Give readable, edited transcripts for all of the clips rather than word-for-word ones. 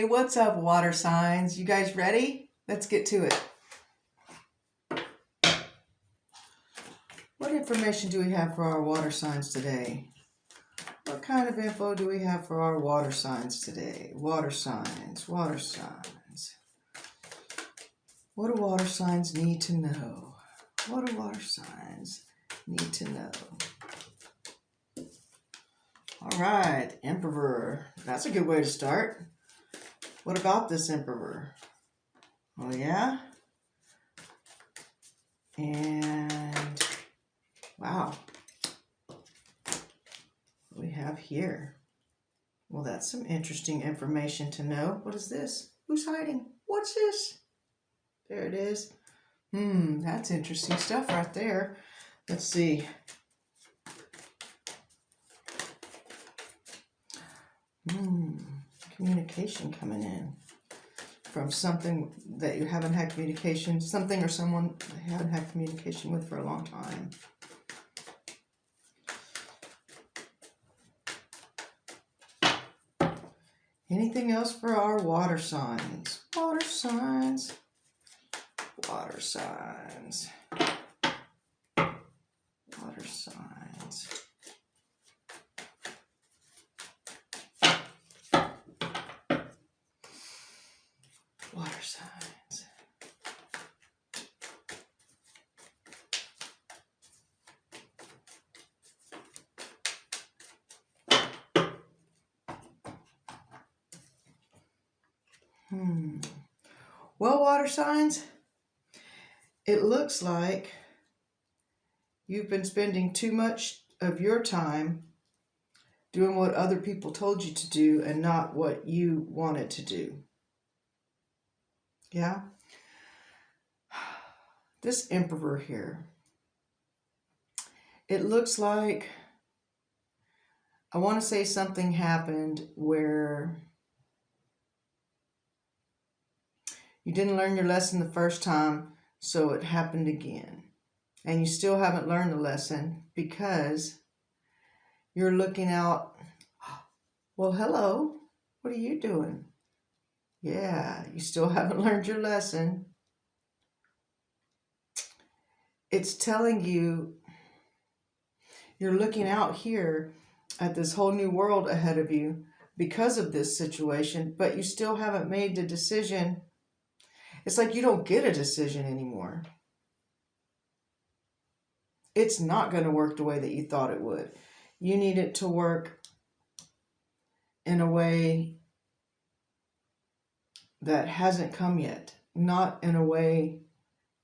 what's up, water signs? You guys ready? Let's get to it. What information do we have for our water signs today? What kind of info do we have for our water signs today? Water signs, water signs. What do water signs need to know? What do water signs need to know? All right, Emperor. That's a good way to start. What about this Emperor? Oh, yeah? And, wow. What we have here? Well, that's some interesting information to know. What is this? Who's hiding? What's this? There it is. That's interesting stuff right there. Let's see. Communication coming in from something that you haven't had communication, something or someone that you haven't had communication with for a long time. Anything else for our water signs? Water signs. Water signs. Water signs. Water signs. Well, water signs, it looks like you've been spending too much of your time doing what other people told you to do and not what you wanted to do. Yeah? This Emperor here, it looks like, I want to say something happened where you didn't learn your lesson the first time, so it happened again. And you still haven't learned the lesson because you're looking out. Well, hello, what are you doing? Yeah, you still haven't learned your lesson. It's telling you you're looking out here at this whole new world ahead of you because of this situation, but you still haven't made the decision. It's like you don't get a decision anymore. It's not going to work the way that you thought it would. You need it to work in a way that hasn't come yet, not in a way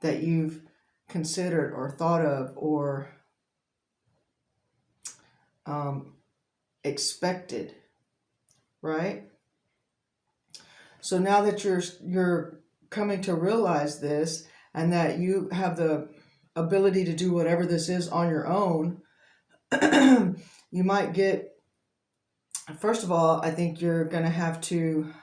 that you've considered or thought of or expected, right? So now that you're coming to realize this and that you have the ability to do whatever this is on your own, you might get, first of all, I think you're going to have to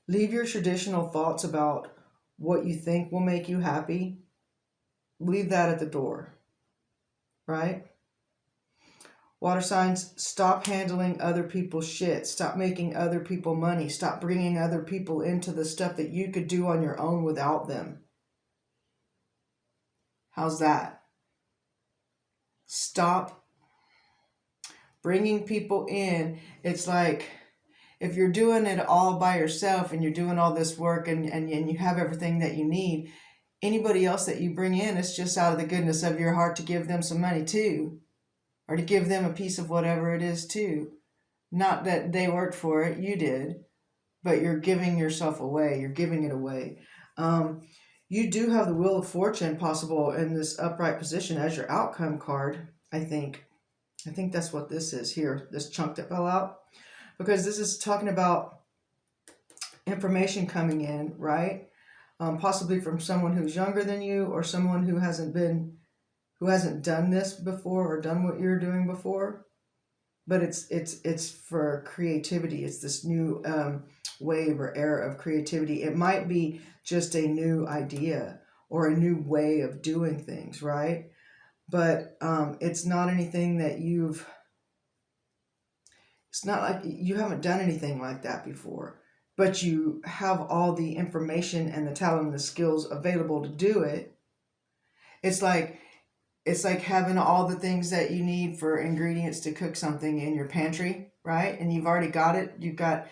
leave your traditional thoughts about what you think will make you happy. Leave that at the door, right? Water signs, stop handling other people's shit. Stop making other people money. Stop bringing other people into the stuff that you could do on your own without them. How's that? Stop bringing people in. It's like if you're doing it all by yourself and you're doing all this work and you have everything that you need, anybody else that you bring in, it's just out of the goodness of your heart to give them some money too. Or to give them a piece of whatever it is too. Not that they worked for it, you did. But you're giving yourself away. You're giving it away. You do have the Wheel of Fortune possible in this upright position as your outcome card, I think. I think that's what this is here, this chunk that fell out. Because this is talking about information coming in, right? Possibly from someone who's younger than you or someone who hasn't done this before or done what you're doing before. But it's for creativity. It's this new wave or era of creativity. It might be just a new idea or a new way of doing things, right? But it's not anything that you've It's not like you haven't done anything like that before, but you have all the information and the talent and the skills available to do it. It's like having all the things that you need for ingredients to cook something in your pantry, right? And you've already got it. You've got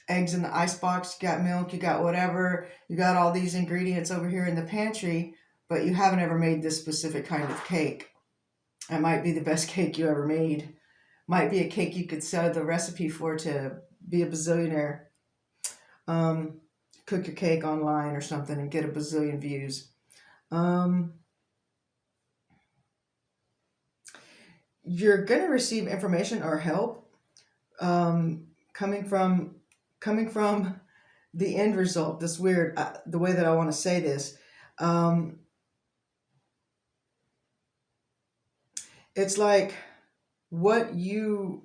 eggs in the icebox, you got milk, you got whatever. You got all these ingredients over here in the pantry, but you haven't ever made this specific kind of cake. It might be the best cake you ever made. Might be a cake you could sell the recipe for to be a bazillionaire. Cook your cake online or something and get a bazillion views. You're going to receive information or help coming from the end result. This weird, the way that I want to say this. It's like what you're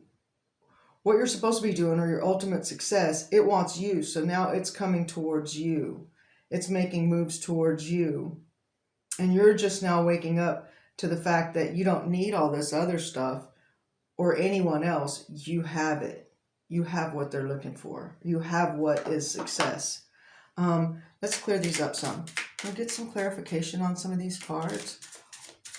supposed to be doing, or your ultimate success, it wants you. So now it's coming towards you. It's making moves towards you. And you're just now waking up to the fact that you don't need all this other stuff or anyone else. You have it. You have what they're looking for. You have what is success. Let's clear these up some. We'll get some clarification on some of these cards.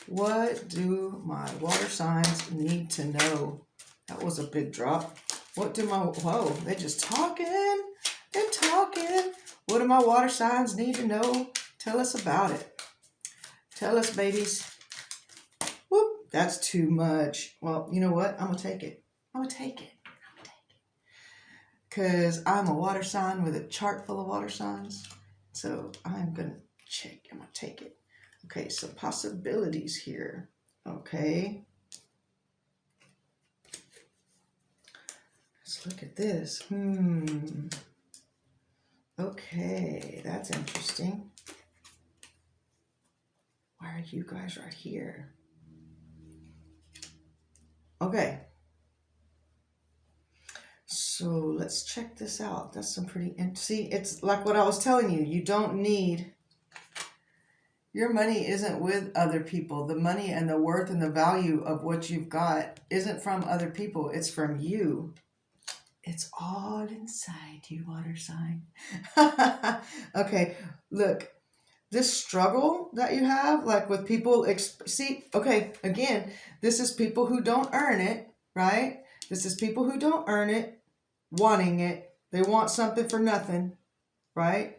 What do my water signs need to know? That was a big drop. What do my... Whoa, they're just talking. They're talking. What do my water signs need to know? Tell us about it. Tell us, babies. Whoop, that's too much. Well, you know what? I'm going to take it. I'm going to take it. Because I'm a water sign with a chart full of water signs. So I'm going to check. I'm going to take it. Okay, some possibilities here. Okay. Let's look at this. Okay, that's interesting. Why are you guys right here? Okay. So let's check this out. That's some pretty... See, it's like what I was telling you. You don't need... Your money isn't with other people. The money and the worth and the value of what you've got isn't from other people. It's from you. It's all inside you, water sign. Okay, look. This struggle that you have, like with people... See, okay, again, this is people who don't earn it, right? This is people who don't earn it, wanting it. They want something for nothing, right?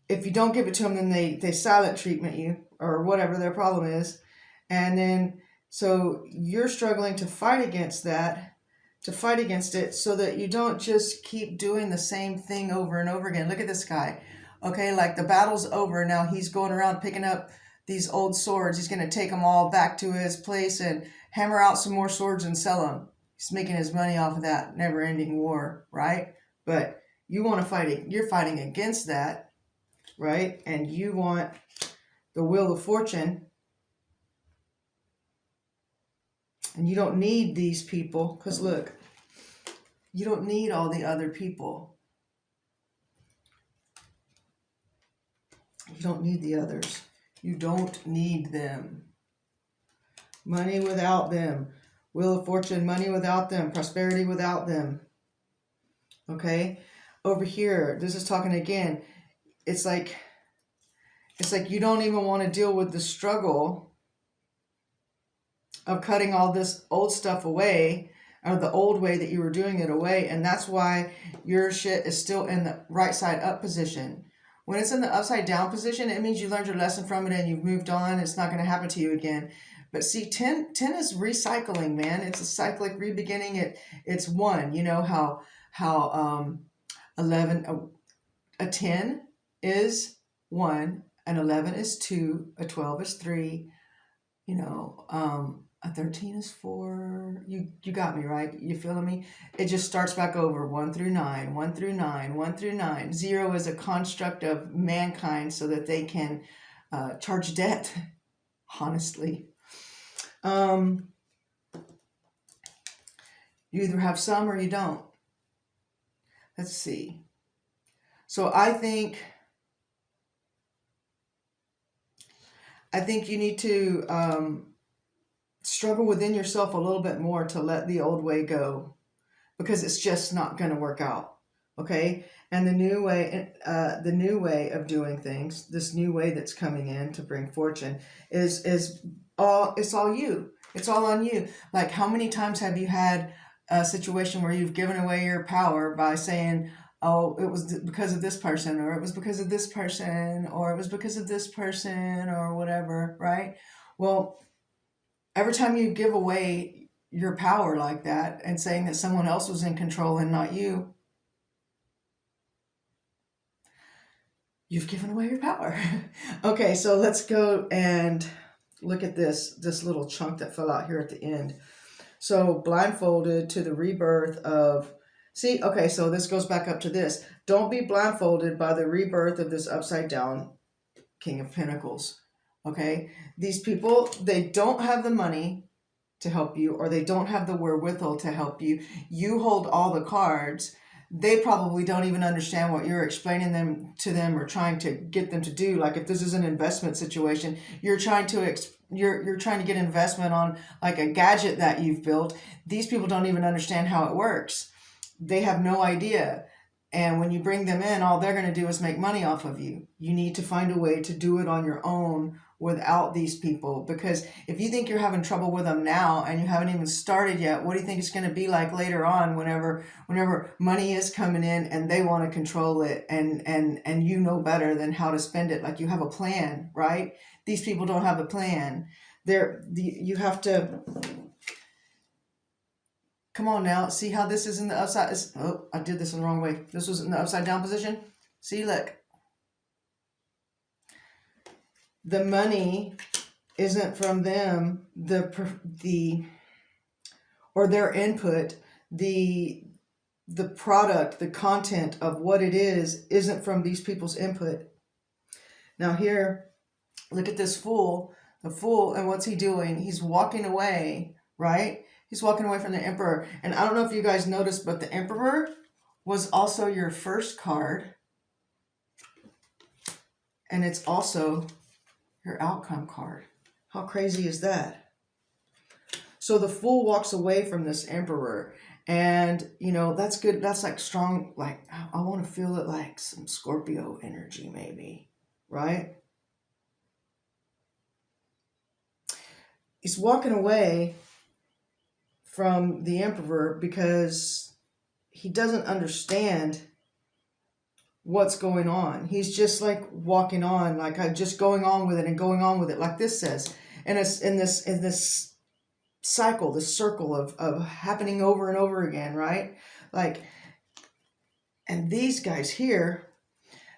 If you don't give it to them, then they silent treatment you or whatever their problem is. And then, so you're struggling to fight against that, to fight against it so that you don't just keep doing the same thing over and over again. Look at this guy. Okay, like the battle's over. Now he's going around picking up these old swords. He's going to take them all back to his place and hammer out some more swords and sell them. He's making his money off of that never-ending war, right? But you want to fight it. You're fighting against that. Right? And you want the wheel of fortune. And you don't need these people. Because look, you don't need all the other people. You don't need the others. You don't need them. Money without them. Wheel of fortune, money without them. Prosperity without them. Okay? Over here, this is talking again. It's like you don't even want to deal with the struggle of cutting all this old stuff away, or the old way that you were doing it away. And that's why your shit is still in the right side up position. When it's in the upside down position, it means you learned your lesson from it and you've moved on. It's not going to happen to you again. But see, 10 is recycling, man. It's a cyclic rebeginning. It's one. You know how 11, a 10 is 1, an 11 is 2, a 12 is 3, you know, a 13 is 4. You got me, right? You feeling me? It just starts back over. 1 through 9, 1 through 9, 1 through 9. 0 is a construct of mankind so that they can charge debt, honestly. You either have some or you don't. Let's see. So I think you need to struggle within yourself a little bit more to let the old way go, because it's just not going to work out. Okay. And the new way of doing things, this new way that's coming in to bring fortune is it's all you. It's all on you. Like, how many times have you had a situation where you've given away your power by saying, oh, it was because of this person, or it was because of this person, or it was because of this person, or whatever, right? Well, every time you give away your power like that and saying that someone else was in control and not you, you've given away your power. Okay, so let's go and look at this little chunk that fell out here at the end. So blindfolded to the rebirth of, see, okay, so this goes back up to this. Don't be blindfolded by the rebirth of this upside down King of Pentacles. Okay, these people, they don't have the money to help you, or they don't have the wherewithal to help you. You hold all the cards. They probably don't even understand what you're explaining them to them or trying to get them to do. Like, if this is an investment situation, you're trying to you're trying to get investment on like a gadget that you've built. These people don't even understand how it works. They have no idea. And when you bring them in, all they're going to do is make money off of you. You need to find a way to do it on your own without these people, because if you think you're having trouble with them now and you haven't even started yet, what do you think it's going to be like later on whenever money is coming in and they want to control it, and you know better than how to spend it? Like, you have a plan, right? These people don't have a plan. You have to, come on now, see how this is in the upside. Oh, I did this in the wrong way. This was in the upside down position. See, look. The money isn't from them, or their input, the product, the content of what it is isn't from these people's input. Now here, look at this fool. The fool, and what's he doing? He's walking away, right? He's walking away from the Emperor. And I don't know if you guys noticed, but the Emperor was also your first card. And it's also your outcome card. How crazy is that? So the Fool walks away from this Emperor, and you know, that's good. That's like strong, like, I want to feel it like some Scorpio energy maybe, right? He's walking away from the Emperor because he doesn't understand what's going on. He's just like walking on, like just going on with it and going on with it, like this says. And it's in this cycle, this circle of happening over and over again, right? Like, and these guys here,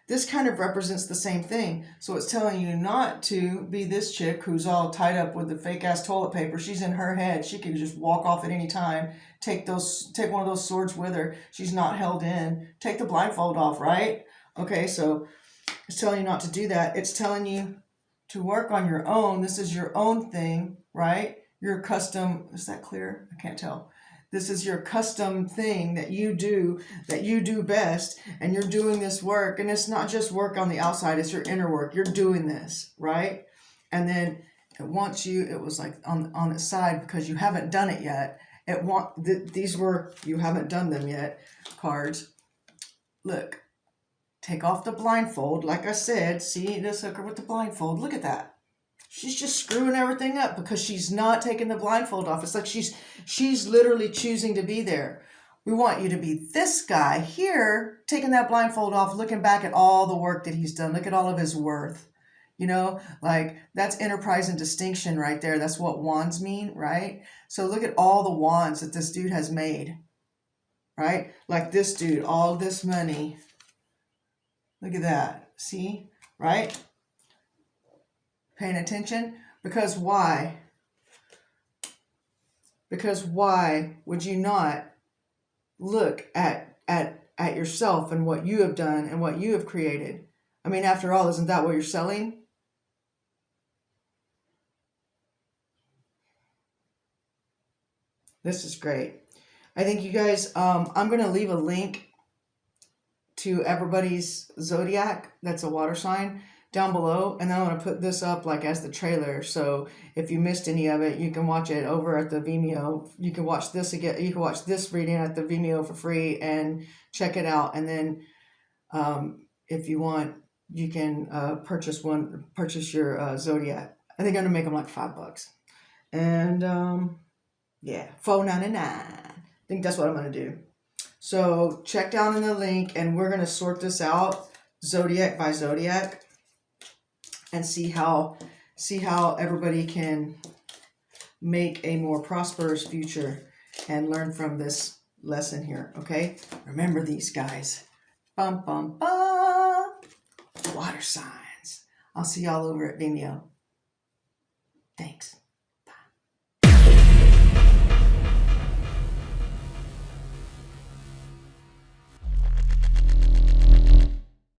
this kind of represents the same thing. So it's telling you not to be this chick who's all tied up with the fake ass toilet paper. She's in her head. She can just walk off at any time. Take one of those swords with her. She's not held in. Take the blindfold off, right? Okay, so it's telling you not to do that. It's telling you to work on your own. This is your own thing, right? Your custom, is that clear? I can't tell. This is your custom thing that you do best, and you're doing this work. And it's not just work on the outside, it's your inner work. You're doing this, right? And then it wants you, it was like on its side, because you haven't done it yet. These were, you haven't done them yet, cards. Look, take off the blindfold. Like I said, see this hooker with the blindfold. Look at that. She's just screwing everything up because she's not taking the blindfold off. It's like she's literally choosing to be there. We want you to be this guy here, taking that blindfold off, looking back at all the work that he's done. Look at all of his worth. You know, like, that's enterprise and distinction right there. That's what wands mean, right? So look at all the wands that this dude has made, right? Like this dude, all this money. Look at that. See, right? Paying attention? Because why? Because why would you not look at yourself and what you have done and what you have created? I mean, after all, isn't that what you're selling? This is great. I think you guys, I'm going to leave a link to everybody's zodiac that's a water sign, down below, and then I'm going to put this up like as the trailer, so if you missed any of it, you can watch it over at the Vimeo. You can watch this again. You can watch this reading at the Vimeo for free and check it out. And then if you want, you can purchase your Zodiac. I think I'm gonna make them like $5, and yeah, $4.99. I think that's what I'm gonna do. So check down in the link, and we're gonna sort this out Zodiac by Zodiac, and see how everybody can make a more prosperous future and learn from this lesson here. Okay, remember these guys. Bum bum bum. Water signs. I'll see y'all over at Vimeo. Thanks.